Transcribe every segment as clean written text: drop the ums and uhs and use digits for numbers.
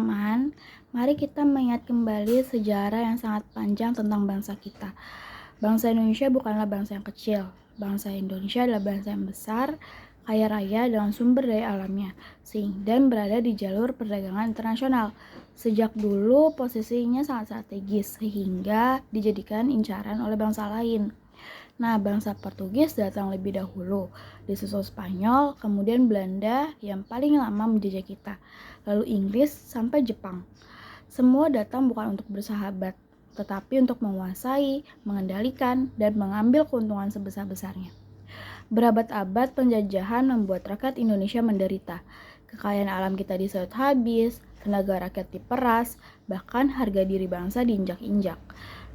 teman-teman, mari kita mengingat kembali sejarah yang sangat panjang tentang bangsa kita. Bangsa Indonesia bukanlah bangsa yang kecil. Bangsa Indonesia adalah bangsa yang besar, kaya raya dengan sumber daya alamnya, dan berada di jalur perdagangan internasional. Sejak dulu posisinya sangat strategis sehingga dijadikan incaran oleh bangsa lain. Nah, bangsa Portugis datang lebih dahulu, disusul Spanyol, kemudian Belanda yang paling lama menjajah kita, lalu Inggris sampai Jepang. Semua datang bukan untuk bersahabat, tetapi untuk menguasai, mengendalikan, dan mengambil keuntungan sebesar-besarnya. Berabad-abad penjajahan membuat rakyat Indonesia menderita. Kekayaan alam kita diserut habis, tenaga rakyat diperas, bahkan harga diri bangsa diinjak-injak.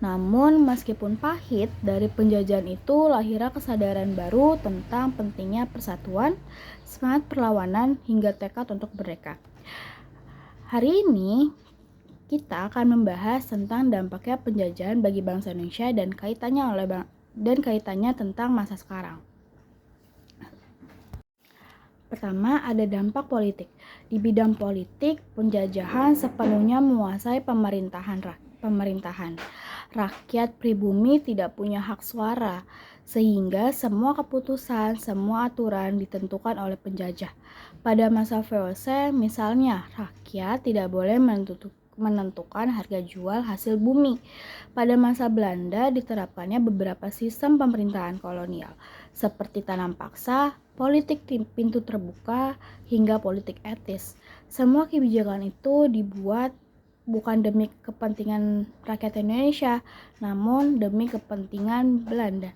Namun, meskipun pahit, dari penjajahan itu lahirnya kesadaran baru tentang pentingnya persatuan, semangat perlawanan, hingga tekad untuk merdeka. Hari ini, kita akan membahas tentang dampaknya penjajahan bagi bangsa Indonesia dan kaitannya tentang masa sekarang. Pertama, ada dampak politik. Di bidang politik, penjajahan sepenuhnya menguasai pemerintahan. Rakyat pribumi tidak punya hak suara, sehingga semua keputusan, semua aturan ditentukan oleh penjajah. Pada masa VOC, misalnya, rakyat tidak boleh menentukan harga jual hasil bumi. Pada masa Belanda diterapkannya beberapa sistem pemerintahan kolonial, seperti tanam paksa, politik pintu terbuka, hingga politik etis. Semua kebijakan itu dibuat bukan demi kepentingan rakyat Indonesia, namun demi kepentingan Belanda.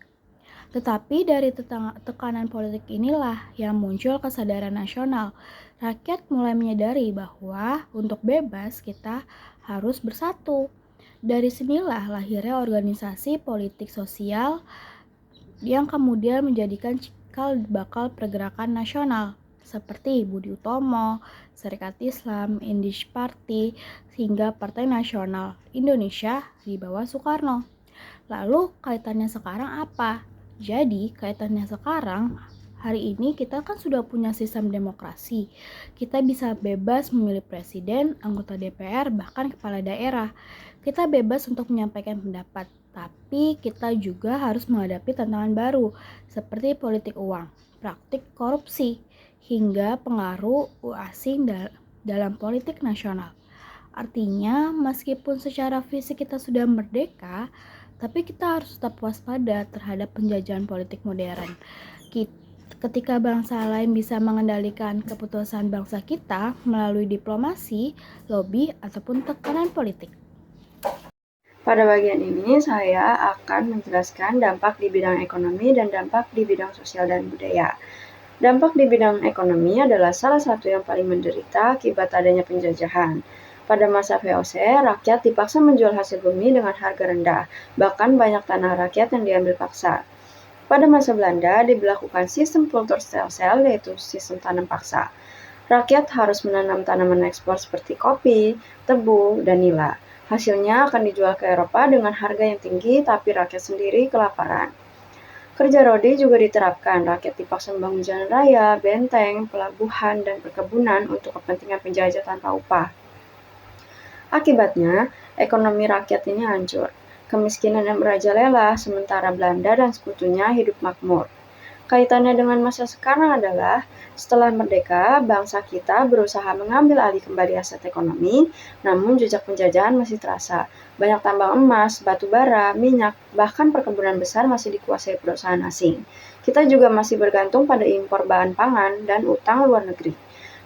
Tetapi dari tekanan politik inilah yang muncul kesadaran nasional. Rakyat mulai menyadari bahwa untuk bebas kita harus bersatu. Dari sinilah lahirnya organisasi politik sosial yang kemudian menjadikan cikal bakal pergerakan nasional seperti Budi Utomo, Serikat Islam, Indies Party, hingga Partai Nasional Indonesia di bawah Soekarno. Lalu kaitannya sekarang apa? Jadi kaitannya sekarang, hari ini kita kan sudah punya sistem demokrasi. Kita bisa bebas memilih presiden, anggota DPR, bahkan kepala daerah. Kita bebas untuk menyampaikan pendapat, tapi kita juga harus menghadapi tantangan baru, seperti politik uang, praktik korupsi, hingga pengaruh asing dalam politik nasional. Artinya, meskipun secara fisik kita sudah merdeka, tapi kita harus tetap waspada terhadap penjajahan politik modern. Ketika bangsa lain bisa mengendalikan keputusan bangsa kita melalui diplomasi, lobby, ataupun tekanan politik. Pada bagian ini, saya akan menjelaskan dampak di bidang ekonomi dan dampak di bidang sosial dan budaya. Dampak di bidang ekonomi adalah salah satu yang paling menderita akibat adanya penjajahan. Pada masa VOC, rakyat dipaksa menjual hasil bumi dengan harga rendah, bahkan banyak tanah rakyat yang diambil paksa. Pada masa Belanda, diberlakukan sistem kulturstelsel, yaitu sistem tanam paksa. Rakyat harus menanam tanaman ekspor seperti kopi, tebu, dan nila. Hasilnya akan dijual ke Eropa dengan harga yang tinggi, tapi rakyat sendiri kelaparan. Kerja rodi juga diterapkan, rakyat dipaksa membangun jalan raya, benteng, pelabuhan, dan perkebunan untuk kepentingan penjajah tanpa upah. Akibatnya, ekonomi rakyat ini hancur. Kemiskinan yang merajalela, sementara Belanda dan sekutunya hidup makmur. Kaitannya dengan masa sekarang adalah, setelah merdeka, bangsa kita berusaha mengambil alih kembali aset ekonomi, namun jejak penjajahan masih terasa. Banyak tambang emas, batu bara, minyak, bahkan perkebunan besar masih dikuasai perusahaan asing. Kita juga masih bergantung pada impor bahan pangan dan utang luar negeri.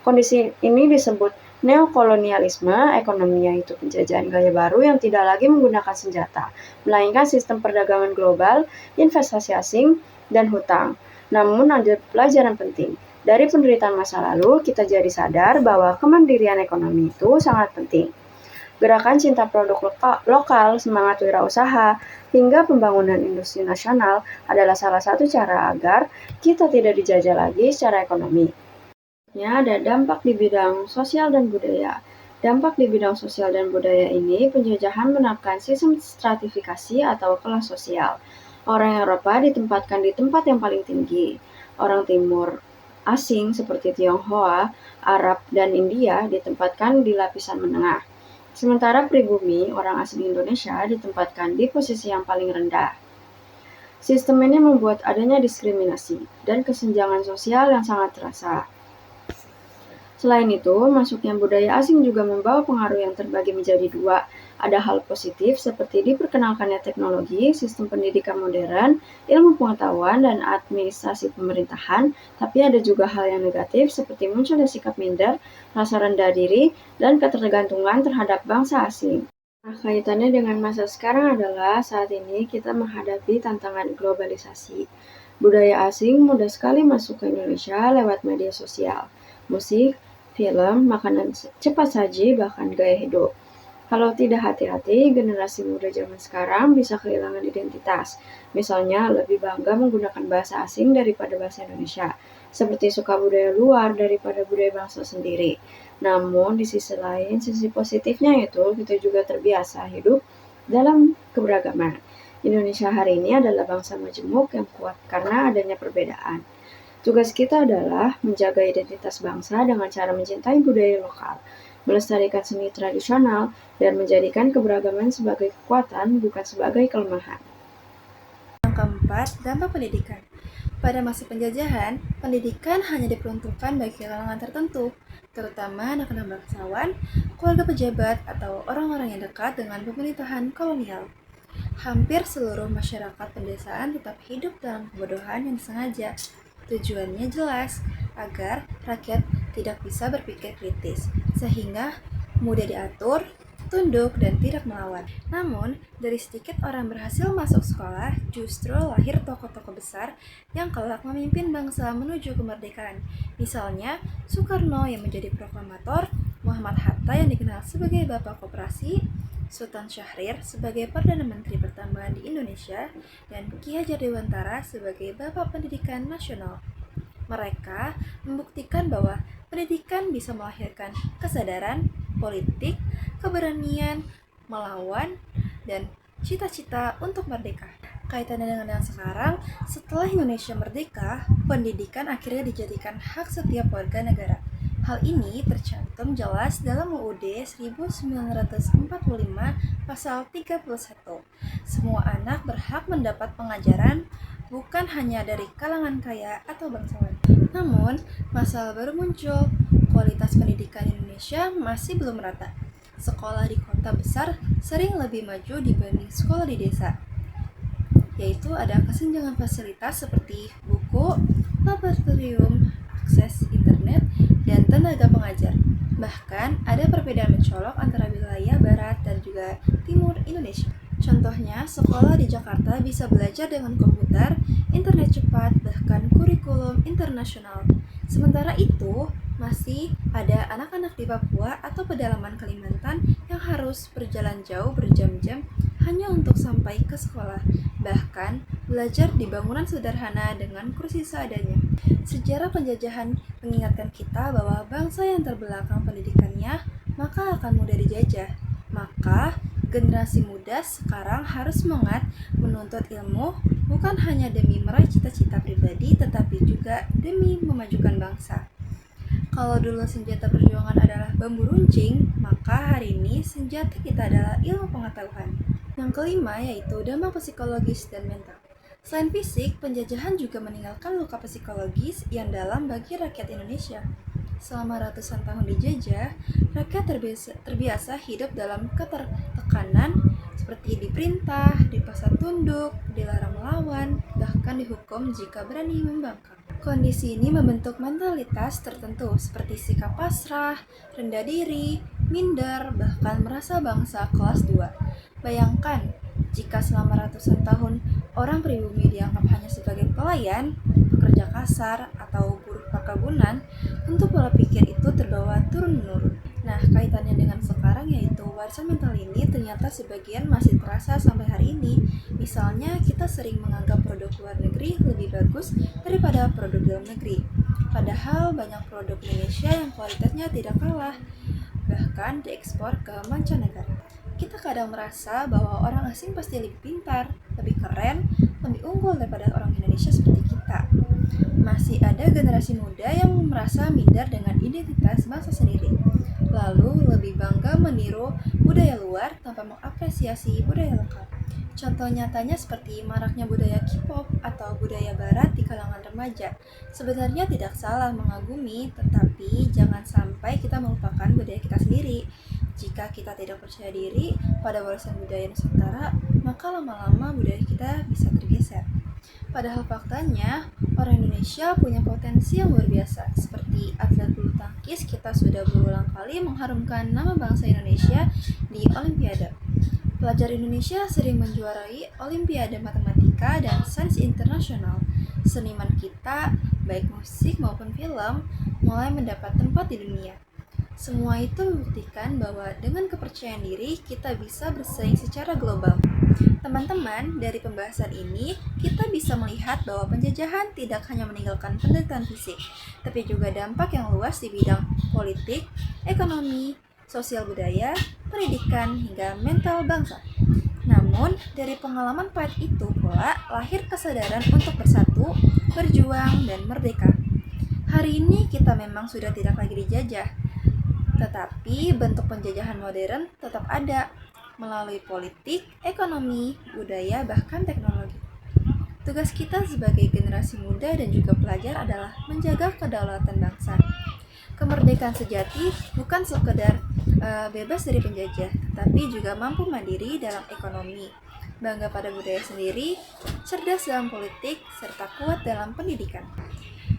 Kondisi ini disebut neokolonialisme, ekonominya itu penjajahan gaya baru yang tidak lagi menggunakan senjata, melainkan sistem perdagangan global, investasi asing, dan hutang. Namun ada pelajaran penting. Dari penderitaan masa lalu, kita jadi sadar bahwa kemandirian ekonomi itu sangat penting. Gerakan cinta produk lokal, semangat wirausaha, hingga pembangunan industri nasional adalah salah satu cara agar kita tidak dijajah lagi secara ekonomi. Ada dampak di bidang sosial dan budaya. Dampak di bidang sosial dan budaya ini, penjajahan menerapkan sistem stratifikasi atau kelas sosial. Orang Eropa ditempatkan di tempat yang paling tinggi, orang Timur asing seperti Tionghoa, Arab, dan India ditempatkan di lapisan menengah. Sementara pribumi orang asli Indonesia ditempatkan di posisi yang paling rendah. Sistem ini membuat adanya diskriminasi dan kesenjangan sosial yang sangat terasa. Selain itu, masuknya budaya asing juga membawa pengaruh yang terbagi menjadi dua. Ada hal positif seperti diperkenalkannya teknologi, sistem pendidikan modern, ilmu pengetahuan, dan administrasi pemerintahan, tapi ada juga hal yang negatif seperti munculnya sikap minder, rasa rendah diri, dan ketergantungan terhadap bangsa asing. Nah, kaitannya dengan masa sekarang adalah saat ini kita menghadapi tantangan globalisasi. Budaya asing mudah sekali masuk ke Indonesia lewat media sosial, musik, film, makanan cepat saji, bahkan gaya hidup. Kalau tidak hati-hati, generasi muda zaman sekarang bisa kehilangan identitas. Misalnya, lebih bangga menggunakan bahasa asing daripada bahasa Indonesia, seperti suka budaya luar daripada budaya bangsa sendiri. Namun, di sisi lain, sisi positifnya itu kita juga terbiasa hidup dalam keberagaman. Indonesia hari ini adalah bangsa majemuk yang kuat karena adanya perbedaan. Tugas kita adalah menjaga identitas bangsa dengan cara mencintai budaya lokal, melestarikan seni tradisional, dan menjadikan keberagaman sebagai kekuatan bukan sebagai kelemahan. Yang keempat, dampak pendidikan. Pada masa penjajahan, pendidikan hanya diperuntukkan bagi kalangan tertentu, terutama anak-anak bangsawan, keluarga pejabat, atau orang-orang yang dekat dengan pemerintahan kolonial. Hampir seluruh masyarakat pedesaan tetap hidup dalam kebodohan yang disengaja. Tujuannya jelas, agar rakyat tidak bisa berpikir kritis, sehingga mudah diatur, tunduk, dan tidak melawan. Namun, dari sedikit orang berhasil masuk sekolah, justru lahir tokoh-tokoh besar yang kelak memimpin bangsa menuju kemerdekaan. Misalnya, Soekarno yang menjadi proklamator, Muhammad Hatta yang dikenal sebagai Bapak Koperasi, Sultan Syahrir sebagai Perdana Menteri pertama di Indonesia, dan Ki Hajar Dewantara sebagai Bapak Pendidikan Nasional. Mereka membuktikan bahwa pendidikan bisa melahirkan kesadaran politik, keberanian melawan, dan cita-cita untuk merdeka. Kaitannya dengan yang sekarang, setelah Indonesia merdeka, pendidikan akhirnya dijadikan hak setiap warga negara. Hal ini tercantum jelas dalam UUD 1945 pasal 31. Semua anak berhak mendapat pengajaran bukan hanya dari kalangan kaya atau bangsawan. Namun, masalah baru muncul. Kualitas pendidikan Indonesia masih belum merata. Sekolah di kota besar sering lebih maju dibanding sekolah di desa, yaitu ada kesenjangan fasilitas seperti buku, laboratorium, akses internet, dan tenaga pengajar. Bahkan ada perbedaan mencolok antara wilayah barat dan juga timur Indonesia. Contohnya, sekolah di Jakarta bisa belajar dengan komputer, internet cepat, bahkan kurikulum internasional. Sementara itu, masih ada anak-anak di Papua atau pedalaman Kalimantan yang harus berjalan jauh berjam-jam hanya untuk sampai ke sekolah. Bahkan, belajar di bangunan sederhana dengan kursi seadanya. Sejarah penjajahan mengingatkan kita bahwa bangsa yang terbelakang pendidikannya maka akan mudah dijajah. Maka, generasi muda sekarang harus semangat menuntut ilmu bukan hanya demi meraih cita-cita pribadi tetapi juga demi memajukan bangsa. Kalau dulu senjata perjuangan adalah bambu runcing, maka hari ini senjata kita adalah ilmu pengetahuan. Yang kelima yaitu dampak psikologis dan mental. Selain fisik, penjajahan juga meninggalkan luka psikologis yang dalam bagi rakyat Indonesia. Selama ratusan tahun dijajah, rakyat terbiasa hidup dalam ketertekanan seperti diperintah, dipaksa tunduk, dilarang melawan, bahkan dihukum jika berani membangkang. Kondisi ini membentuk mentalitas tertentu seperti sikap pasrah, rendah diri, minder, bahkan merasa bangsa kelas 2. Bayangkan, jika selama ratusan tahun orang pribumi dianggap hanya sebagai pelayan, pekerja kasar, atau buruh perkebunan, tentu pola pikir itu terbawa turun-menurun. Nah, kaitannya dengan sekarang yaitu warisan mental ini ternyata sebagian masih terasa sampai hari ini. Misalnya, kita sering menganggap produk luar negeri lebih bagus daripada produk dalam negeri. Padahal banyak produk Indonesia yang kualitasnya tidak kalah, bahkan diekspor ke mancanegara. Kita kadang merasa bahwa orang asing pasti lebih pintar, lebih keren, lebih unggul daripada orang Indonesia seperti kita. kita. Masih ada generasi muda yang merasa minder dengan identitas bangsa sendiri, lalu lebih bangga meniru budaya luar tanpa mengapresiasi budaya lokal. Contoh nyatanya seperti maraknya budaya K-pop atau budaya barat di kalangan remaja. Sebenarnya tidak salah mengagumi, tetapi jangan sampai kita melupakan budaya kita sendiri. Jika kita tidak percaya diri pada warisan budaya Nusantara, maka lama-lama budaya kita bisa tergeser. Padahal faktanya, orang Indonesia punya potensi yang luar biasa. Seperti atlet bulu tangkis, kita sudah berulang kali mengharumkan nama bangsa Indonesia di Olimpiade. Pelajar Indonesia sering menjuarai Olimpiade Matematika dan Sains Internasional. Seniman kita, baik musik maupun film, mulai mendapat tempat di dunia. Semua itu membuktikan bahwa dengan kepercayaan diri, kita bisa bersaing secara global. Teman-teman, dari pembahasan ini, kita bisa melihat bahwa penjajahan tidak hanya meninggalkan penderitaan fisik, tapi juga dampak yang luas di bidang politik, ekonomi, sosial budaya, pendidikan, hingga mental bangsa. Namun, dari pengalaman pahit itu pula lahir kesadaran untuk bersatu, berjuang, dan merdeka. Hari ini kita memang sudah tidak lagi dijajah, tetapi bentuk penjajahan modern tetap ada melalui politik, ekonomi, budaya, bahkan teknologi. Tugas kita sebagai generasi muda dan juga pelajar adalah menjaga kedaulatan bangsa. Kemerdekaan sejati bukan sekedar bebas dari penjajah, tapi juga mampu mandiri dalam ekonomi, bangga pada budaya sendiri, cerdas dalam politik, serta kuat dalam pendidikan.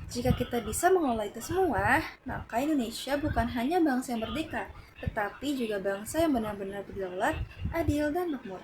Jika kita bisa mengelola itu semua, maka Indonesia bukan hanya bangsa yang merdeka, tetapi juga bangsa yang benar-benar berdaulat, adil, dan makmur.